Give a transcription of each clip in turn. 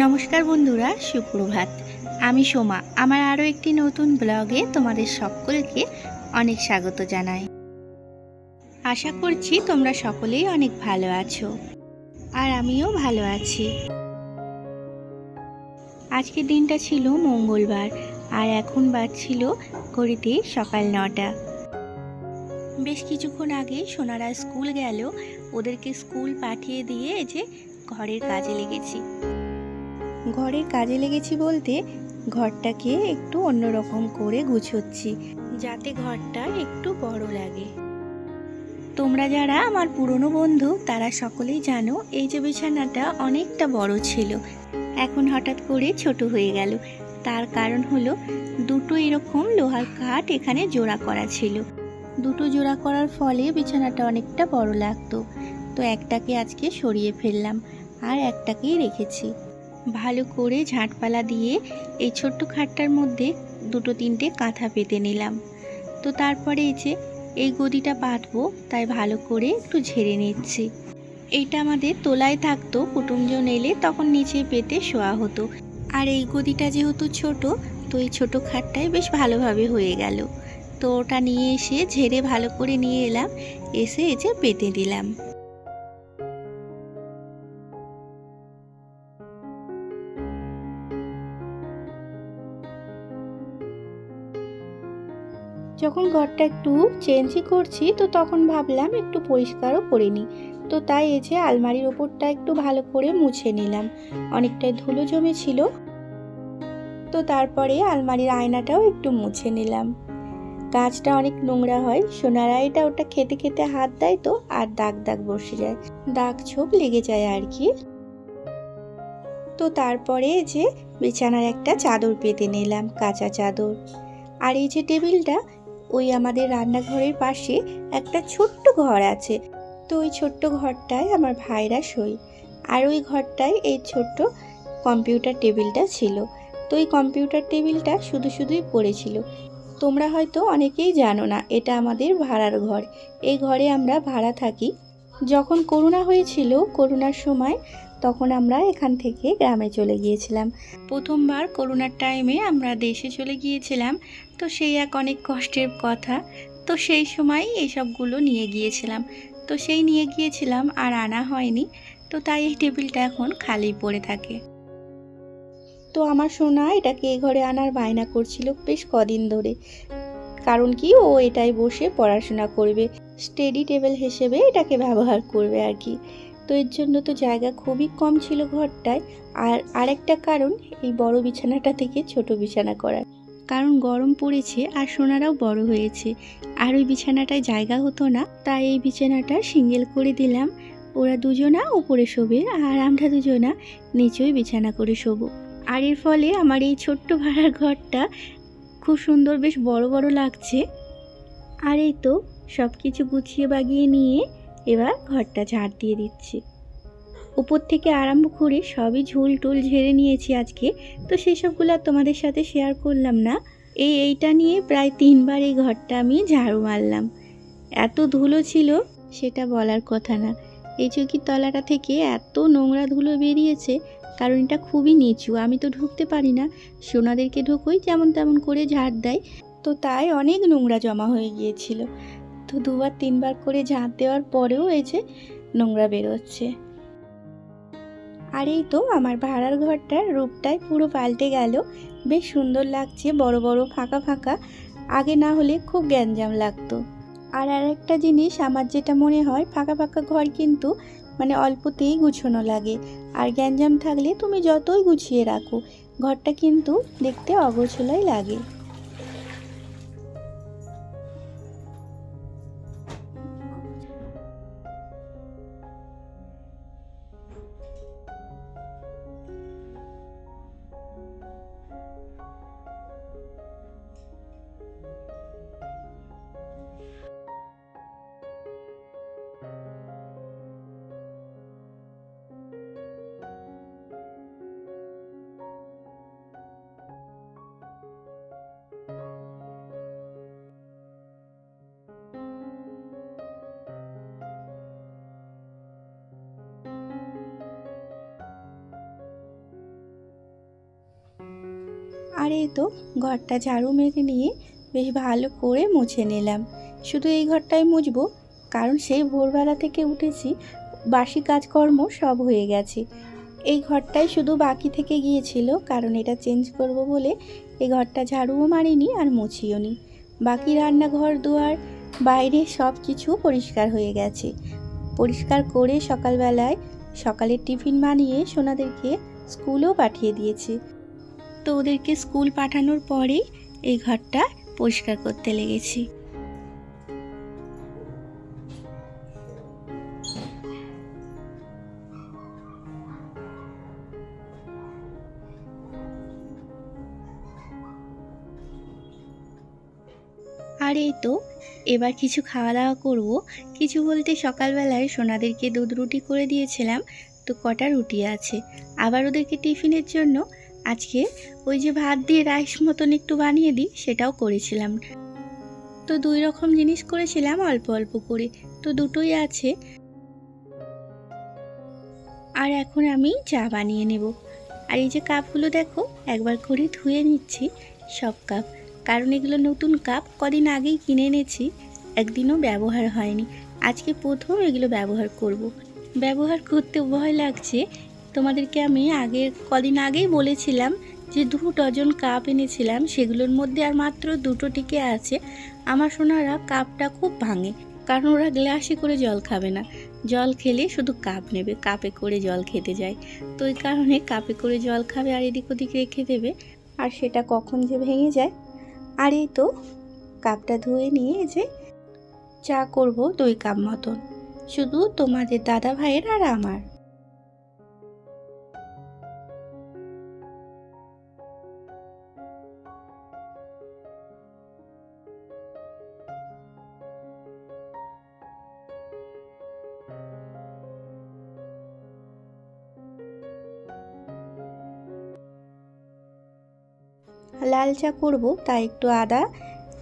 নমস্কার বন্ধুরা, সুপ্রভাত। আমি সোমা। আমার আরও একটি নতুন ব্লগে তোমাদের সকলকে অনেক স্বাগত জানাই। আশা করছি তোমরা সকলেই অনেক ভালো আছো, আর আমিও ভালো আছি। আজকের দিনটা ছিল মঙ্গলবার, আর এখন বাজছিল ঘড়িতে সকাল 9টা। বেশ কিছুক্ষণ আগে সোনারা স্কুল গেল, ওদেরকে স্কুল পাঠিয়ে দিয়ে এই যে ঘরের কাজে লেগেছি। বলতে ঘরটাকে একটু অন্যরকম করে গুছোচ্ছি, যাতে ঘরটা একটু বড় লাগে। তোমরা যারা আমার পুরনো বন্ধু তারা সকলেই জানো এই যে বিছানাটা অনেকটা বড় ছিল, এখন হঠাৎ করে ছোট হয়ে গেল। তার কারণ হলো দুটো এরকম লোহার কাঠ এখানে জোড়া করা ছিল। দুটো জোড়া করার ফলে বিছানাটা অনেকটা বড় লাগতো। তো একটাকে আজকে সরিয়ে ফেললাম, আর একটাকেই রেখেছি। ভালো করে ঝাঁটপালা দিয়ে এই ছোট্ট খাটটার মধ্যে দুটো তিনটে কাঁথা পেতে নিলাম। তো তারপরে এই যে এই গদিটা পাতবো, তাই ভালো করে একটু ঝেড়ে নিচ্ছি। এইটা আমাদের তোলায় থাকতো, কুটুমজন এলে তখন নিচে পেতে শোয়া হতো। আর এই গদিটা যেহেতু ছোট, তো এই ছোট খাটটাই বেশ ভালোভাবে হয়ে গেল। তো ওটা নিয়ে এসে ঝেড়ে ভালো করে নিয়ে এলাম, এসে এই যে পেতে দিলাম। যখন ঘরটা একটু চেঞ্জই করছি, তো তখন ভাবলাম একটু পরিষ্কারও করে নিই। তো তাই এই যে আলমারির ওপরটা একটু ভালো করে মুছে নিলাম, অনেকটাই ধুলো জমেছিল। তো তারপরে আলমারির আয়নাটাও একটু মুছে নিলাম। কাঁচটা অনেক নোংরা হয়, সোনারা এটা ওটা খেতে খেতে হাত দেয় তো, আর দাগ দাগ বসে যায়, দাগ ছোপ লেগে যায় আর কি। তো তারপরে যে বিছানার একটা চাদর পেতে নিলাম, কাঁচা চাদর। আর এই যে টেবিলটা, ওই আমাদের রান্নাঘরের পাশে একটা ছোট্ট ঘর আছে, তো ওই ছোট্ট ঘরটায় আমার ভাইরা শোয়। আর ওই ঘরটায় এই ছোট্ট কম্পিউটার টেবিলটা ছিল। তো এই কম্পিউটার টেবিলটা শুধুই পড়েছিল। তোমরা হয়তো অনেকেই জানো না, এটা আমাদের ভাড়ার ঘর। এই ঘরে আমরা ভাড়া থাকি। যখন করোনা হয়েছিল, করোনার সময় তখন আমরা এখান থেকে গ্রামে চলে গিয়েছিলাম। প্রথমবার করোনার টাইমে আমরা দেশে চলে গিয়েছিলাম, তো সেই এক অনেক কষ্টের কথা। তো সেই সময় এইসবগুলো নিয়ে গিয়েছিলাম, তো সেই নিয়ে গিয়েছিলাম আর আনা হয়নি। তো তাই এই টেবিলটা এখন খালি পড়ে থাকে। তো আমার সোনা এটাকে এই ঘরে আনার বায়না করছিল বেশ কদিন ধরে, কারণ কি ও এটাই বসে পড়াশোনা করবে, স্টাডি টেবিল হিসেবে এটাকে ব্যবহার করবে আর কি। তো এর জন্য তো জায়গা খুবই কম ছিল ঘরটায়। আর আরেকটা কারণ এই বড় বিছানাটা থেকে ছোট বিছানা করার, কারণ গরম পড়েছে আর সোনারাও বড় হয়েছে, আর ওই বিছানাটায় জায়গা হতো না। তাই এই বিছানাটা সিঙ্গেল করে দিলাম। ওরা দুজনা উপরে শোবে, আর আমরা দুজনা নিচেই বিছানা করে শোবো। আর এর ফলে আমার এই ছোট্ট ভাড়ার ঘরটা খুব সুন্দর, বেশ বড় বড় লাগছে। আর এই তো সব কিছু গুছিয়ে বাগিয়ে নিয়ে এবার ঘরটা ঝাড় দিয়ে দিচ্ছি। উপর থেকে আরম্ভ করে সবই ঝুল টুল ঝেড়ে নিয়েছি আজকে, তো সেই সবগুলো তোমাদের সাথে শেয়ার করলাম না। এইটা নিয়ে প্রায় 3বার এই ঘরটা আমি ঝাড়ু মারলাম। এত ধুলো ছিল সেটা বলার কথা না। এই চৌকির তলাটা থেকে এত নোংরা ধুলো বেরিয়েছে, কারণ এটা খুবই নিচু, আমি তো ঢুকতে পারি না। সোনাদেরকে ঢুকোই যেমন তেমন করে ঝাড় দেয়, তো তাই অনেক নোংরা জমা হয়ে গিয়েছিল। তো 2বার 3বার করে ঝাঁট দেওয়ার পরেও এই যে নোংরা বেরোচ্ছে। আর এই তো আমার ভাড়ার ঘরটার রূপটাই পুরো পাল্টে গেল, বেশ সুন্দর লাগছে, বড় বড় ফাঁকা ফাঁকা। আগে না হলে খুব গ্যাঞ্জাম লাগতো। আর একটা জিনিস আমার যেটা মনে হয়, ফাঁকা ফাঁকা ঘর কিন্তু মানে অল্পতেই গুছানো লাগে, আর গ্যাঞ্জাম থাকলে তুমি যতই গুছিয়ে রাখো ঘরটা কিন্তু দেখতে অগোছালোই লাগে। আর এই তো ঘরটা ঝাড়ু মেরে নিয়ে বেশ ভালো করে মুছে নিলাম। শুধু এই ঘরটাই মুছবো, কারণ সেই ভোরবেলা থেকে উঠেছি, বাসি কাজকর্ম সব হয়ে গেছে। এই ঘরটাই শুধু বাকি থেকে গিয়েছিল, কারণ এটা চেঞ্জ করব বলে এই ঘরটা ঝাড়ুও মারিনি আর মুছিও নি। বাকি রান্নাঘর দুয়ার বাইরে সব কিছু পরিষ্কার হয়ে গেছে। পরিষ্কার করে সকালবেলায় সকালের টিফিন বানিয়ে সোনাদেরকে স্কুলেও পাঠিয়ে দিয়েছি। তো ওদেরকে স্কুল পাঠানোর পরেই এই ঘরটা পরিষ্কার করতে লেগেছি। আর এই তো এবার কিছু খাওয়া দাওয়া করব। কিছু বলতে সকালবেলায় সোনাদেরকে দুধ রুটি করে দিয়েছিলাম, তো কটা রুটি আছে। আবার ওদেরকে টিফিনের জন্য আজকে ওই যে ভাত দিয়ে রাইস মতন একটু বানিয়ে দিই, সেটাও করেছিলাম। তো দুই রকম জিনিস করেছিলাম অল্প অল্প করে, তো দুটোই আছে। আর এখন আমি চা বানিয়ে নেব। আর এই যে কাপগুলো দেখো, একবার করে ধুয়ে নিচ্ছি সব কাপ, কারণ এগুলো নতুন কাপ, কদিন আগেই কিনে এনেছি, একদিনও ব্যবহার হয়নি। আজকে প্রথম এগুলো ব্যবহার করব। ব্যবহার করতে ভয় লাগছে। তোমাদেরকে আমি কদিন আগেই বলেছিলাম যে 2 ডজন কাপ এনেছিলাম, সেগুলোর মধ্যে আর মাত্র 2টো টিকে আছে। আমার সোনারা কাপটা খুব ভাঙে, কারণ ওরা গ্লাসে করে জল খাবে না, জল খেলে শুধু কাপ নেবে, কাপে করে জল খেতে যায়। তো ওই কারণে কাপে করে জল খাবে আর এদিক ওদিক রেখে দেবে, আর সেটা কখন যে ভেঙে যায়। আর এই তো কাপটা ধুয়ে নিয়ে যে চা করব 2 কাপ মতন, শুধু তোমাদের দাদা ভাইয়ের আর আমার। লাল চা করব, তাই একটু আদা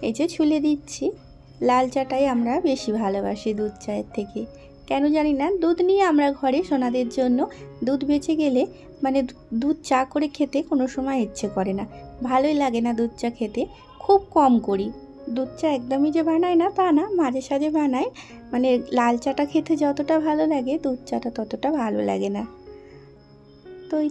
এই যে ছুলে দিচ্ছি। লাল চাটাই আমরা বেশি ভালোবাসি দুধ চায়ের থেকে, কেন জানি না। দুধ নিয়ে আমরা ঘরে সোনাদের জন্য দুধ বেঁচে গেলে মানে দুধ চা করে খেতে কোনো সময় ইচ্ছে করে না, ভালোই লাগে না দুধ চা খেতে। খুব কম করি দুধ চা, একদমই যে বানায় না তা না, মাঝে সাঝে বানাই। মানে লাল চাটা খেতে যতটা ভালো লাগে দুধ চাটা ততটা ভালো লাগে না।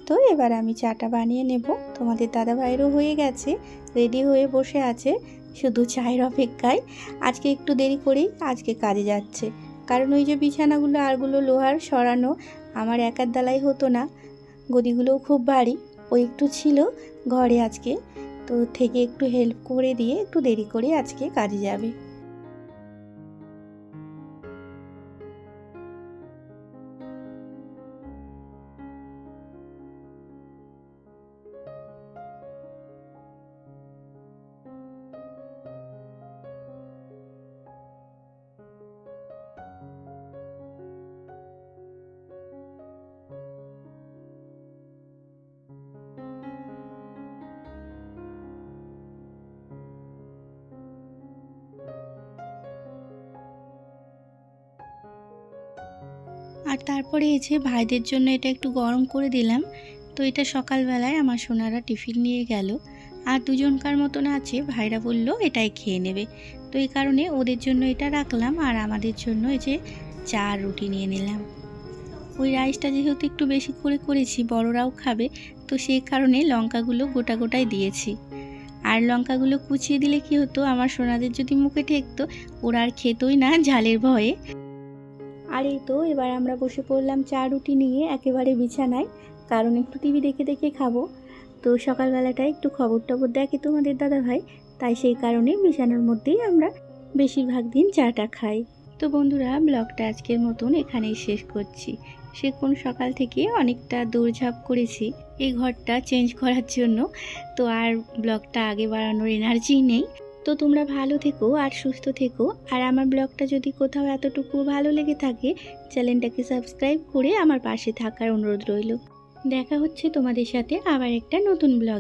তো এবার আমি চাটা বানিয়ে নেব। তোমাদের দাদা ভাইয়েরও হয়ে গেছে, রেডি হয়ে বসে আছে শুধু চায়ের অপেক্ষায়। আজকে একটু দেরি করেই আজকে কাজে যাচ্ছে, কারণ ওই যে বিছানাগুলো আরগুলো লোহার সরানো আমার একার দ্বারাই হতো না, গদিগুলোও খুব ভারী। ওই একটু ছিল ঘরে আজকে, তো থেকে একটু হেল্প করে দিয়ে একটু দেরি করে আজকে কাজে যাবে। আর তারপরে এই যে ভাইদের জন্য এটা একটু গরম করে দিলাম। তো এটা সকালবেলায় আমার সোনারা টিফিন নিয়ে গেল, আর দুজনকার মতন আছে, ভাইরা বলল এটাই খেয়ে নেবে। তো এই কারণে ওদের জন্য এটা রাখলাম, আর আমাদের জন্য এই যে চা রুটি নিয়ে নিলাম। ওই রাইসটা যেহেতু একটু বেশি করে করেছি, বড়রাও খাবে, তো সেই কারণে লঙ্কাগুলো গোটা গোটাই দিয়েছি। আর লঙ্কাগুলো কুচিয়ে দিলে কি হতো, আমার সোনাদের যদি মুখে ঠেকতো ওরা আর খেতই না ঝালের ভয়ে। আর এই তো এবার আমরা বসে পড়লাম চা রুটি নিয়ে একেবারে বিছানায়, কারণ একটু টিভি দেখে দেখে খাবো। তো সকালবেলাটায় একটু খবর টবর দেখে তোমাদের দাদা ভাই, তাই সেই কারণে বিছানার মধ্যেই আমরা বেশিরভাগ দিন চাটা খাই। তো বন্ধুরা, ব্লগটা আজকের মতন এখানেই শেষ করছি। সে কোন সকাল থেকে অনেকটা দৌড়ঝাঁপ করেছি এই ঘরটা চেঞ্জ করার জন্য, তো আর ব্লগটা আগে বাড়ানোর এনার্জি নেই। তো তোমরা ভালো থেকো আর সুস্থ থেকো, আর আমার ব্লগটা যদি কোথাও এতটুকু ভালো লেগে থাকে চ্যানেলটাকে সাবস্ক্রাইব করে আমার পাশে থাকার অনুরোধ রইল। দেখা হচ্ছে তোমাদের সাথে আবার একটা নতুন ব্লগ।